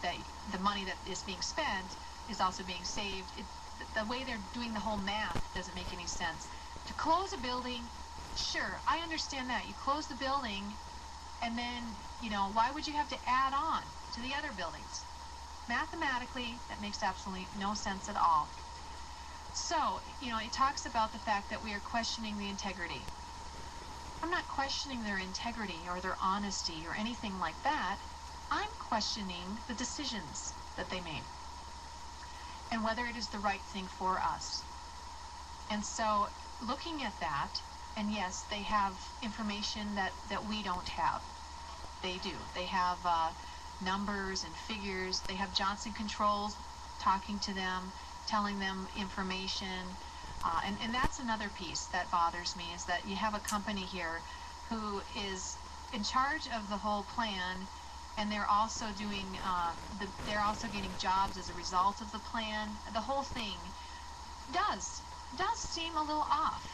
that the money that is being spent is also being saved. The way they're doing the whole math doesn't make any sense. To close a building, sure, I understand that. You close the building, and then, why would you have to add on to the other buildings? Mathematically, that makes absolutely no sense at all. So, it talks about the fact that we are questioning the integrity. I'm not questioning their integrity or their honesty or anything like that. I'm questioning the decisions that they made and whether it is the right thing for us. And so, looking at that, and yes, they have information that we don't have. They do. They have numbers and figures. They have Johnson Controls talking to them, telling them information. And that's another piece that bothers me, is that you have a company here who is in charge of the whole plan, and they're also doing, they're also getting jobs as a result of the plan. The whole thing does seem a little off.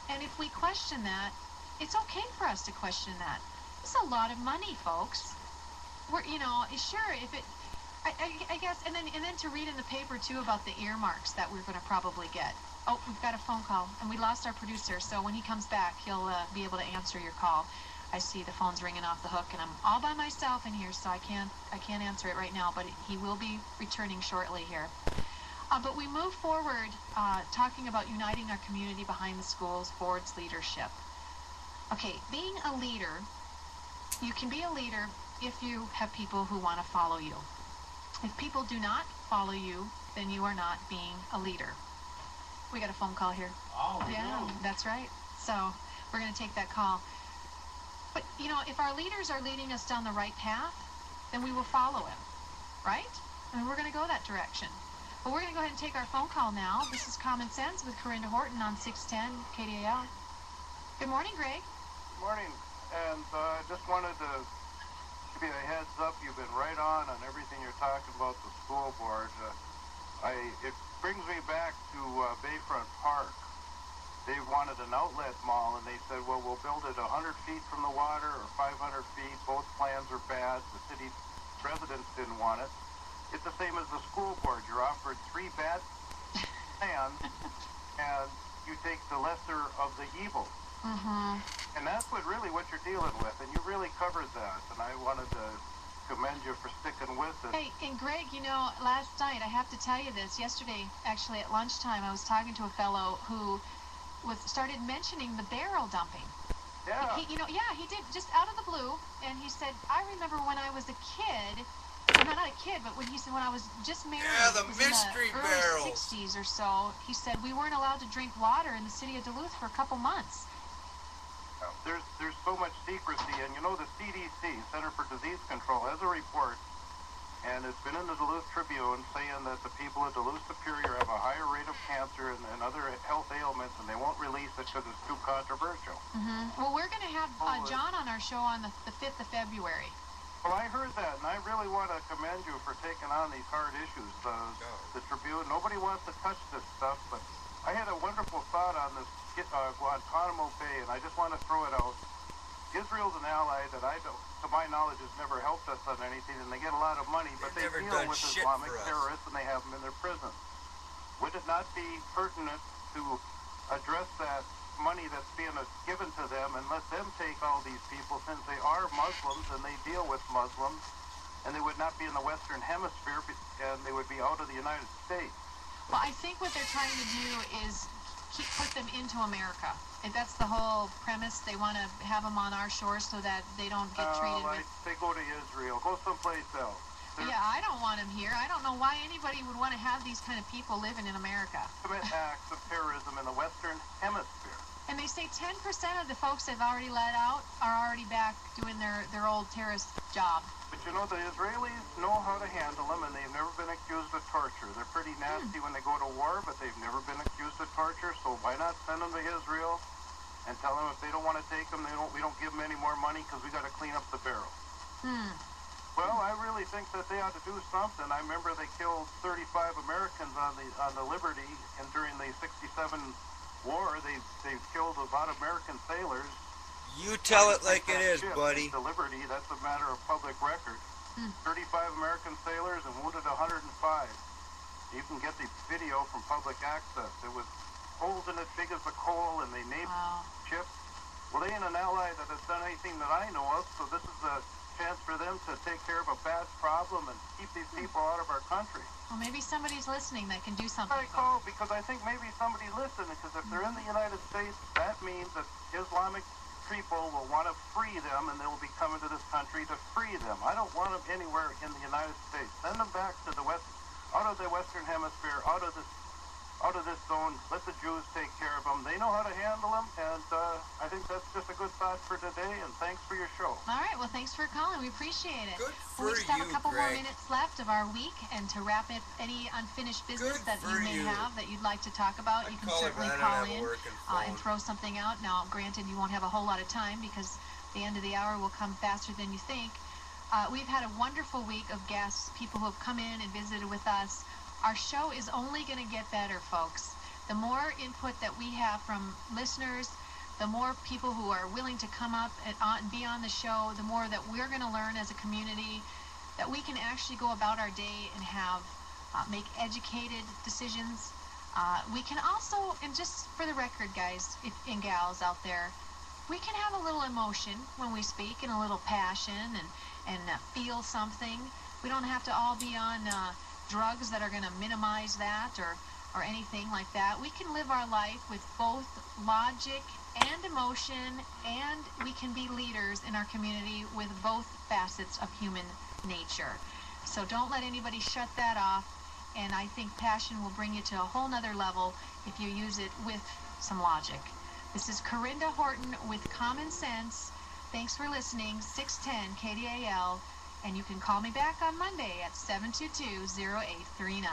And if we question that, it's okay for us to question that. It's a lot of money, folks. We're, sure, if it, I guess, and then to read in the paper too about the earmarks that we're going to probably get. Oh, we've got a phone call, and we lost our producer, so when he comes back, he'll be able to answer your call. I see the phone's ringing off the hook, and I'm all by myself in here, so I can't answer it right now, but he will be returning shortly here. But we move forward talking about uniting our community behind the schools board's leadership. Okay, being a leader, you can be a leader if you have people who want to follow you. If people do not follow you, then you are not being a leader. We got a phone call here. Oh, yeah, no. That's right. So we're going to take that call. But, if our leaders are leading us down the right path, then we will follow him, right? I mean, we're going to go that direction. But we're going to go ahead and take our phone call now. This is Common Sense with Carinda Horton on 610 KDAL. Good morning, Greg. Good morning. And I just wanted to give you a heads up. You've been right on everything you're talking about the school board. It brings me back to Bayfront Park. They wanted an outlet mall, and they said, well, we'll build it 100 feet from the water or 500 feet. Both plans are bad. The city residents didn't want it. It's the same as the school board. You're offered 3 bad plans, and you take the lesser of the evil. Mm-hmm. And that's what you're dealing with, and you really covered that, and I wanted to commend you for sticking with it. Hey, and Greg, last night, I have to tell you this, yesterday, actually at lunchtime, I was talking to a fellow who started mentioning the barrel dumping. Yeah. He did, just out of the blue, and he said, I remember when I was a kid, well, not a kid, but when I was just married, the mystery in the early 60s or so, he said we weren't allowed to drink water in the city of Duluth for a couple months. There's so much secrecy, and the CDC, Center for Disease Control, has a report, and it's been in the Duluth Tribune saying that the people of Duluth Superior have a higher rate of cancer and other health ailments, and they won't release it because it's too controversial. Mm-hmm. Well, we're going to have John on our show on the 5th of February. Well, I heard that, and I really want to commend you for taking on these hard issues. The Tribune, nobody wants to touch this stuff, but I had a wonderful thought on this Guantanamo Bay, and I just want to throw it out. Israel's an ally that to my knowledge, has never helped us on anything, and they get a lot of money, but they deal with Islamic terrorists, and they have them in their prisons. Would it not be pertinent to address that money that's being given to them and let them take all these people, since they are Muslims and they deal with Muslims, and they would not be in the Western Hemisphere, and they would be out of the United States? Well, I think what they're trying to do is put them into America. And that's the whole premise. They want to have them on our shores so that they don't get treated with... They go to Israel. Go someplace else. Yeah, I don't want them here. I don't know why anybody would want to have these kind of people living in America. Commit acts of terrorism in the Western Hemisphere. And they say 10% of the folks they've already let out are already back doing their old terrorist job. But the Israelis know how to handle them, and they've never been accused of torture. They're pretty nasty when they go to war, but they've never been accused of torture, so why not send them to Israel and tell them if they don't want to take them, we don't give them any more money because we got to clean up the barrel. Well, I really think that they ought to do something. I remember they killed 35 Americans on the Liberty, and during the '67 war, they killed a lot of American sailors. You tell it like it is, buddy. The Liberty, that's a matter of public record. 35 American sailors and wounded 105. You can get the video from public access. It was holes in it big as a coal, and they named ships. Well, they ain't an ally that has done anything that I know of, so this is a chance for them to take care of a bad problem and keep these people out of our country. Well, maybe somebody's listening that can do something. I call because I think maybe somebody listened, because if they're in the United States, that means that Islamic people will want to free them, and they will be coming to this country to free them. I don't want them anywhere in the United States. Send them back to the West, out of the Western Hemisphere, out of this zone. Let the Jews take care of them. They know how to handle them, and I think that's just a good thought for today, and thanks for your show. All right, well, thanks for calling. We appreciate it. Good for We just have a couple more Greg. minutes left of our week, and to wrap it, any unfinished business Good that you for may you. have that you'd like to talk about, you can call it certainly when I call don't have a in working and phone. throw something out. Now, granted, you won't have a whole lot of time because the end of the hour will come faster than you think. We've had a wonderful week of guests, people who have come in and visited with us. Our show is only going to get better, folks. The more input that we have from listeners, the more people who are willing to come up and be on the show, the more that we're going to learn as a community, that we can actually go about our day and have make educated decisions. We can also, and just for the record, guys and gals out there, we can have a little emotion when we speak and a little passion and feel something. We don't have to all be on drugs that are going to minimize that or anything like that. We can live our life with both logic and emotion, and we can be leaders in our community with both facets of human nature. So don't let anybody shut that off, and I think passion will bring you to a whole nother level if you use it with some logic. This is Carinda Horton with Common Sense. Thanks for listening, 610 KDAL, and you can call me back on Monday at 722-0839.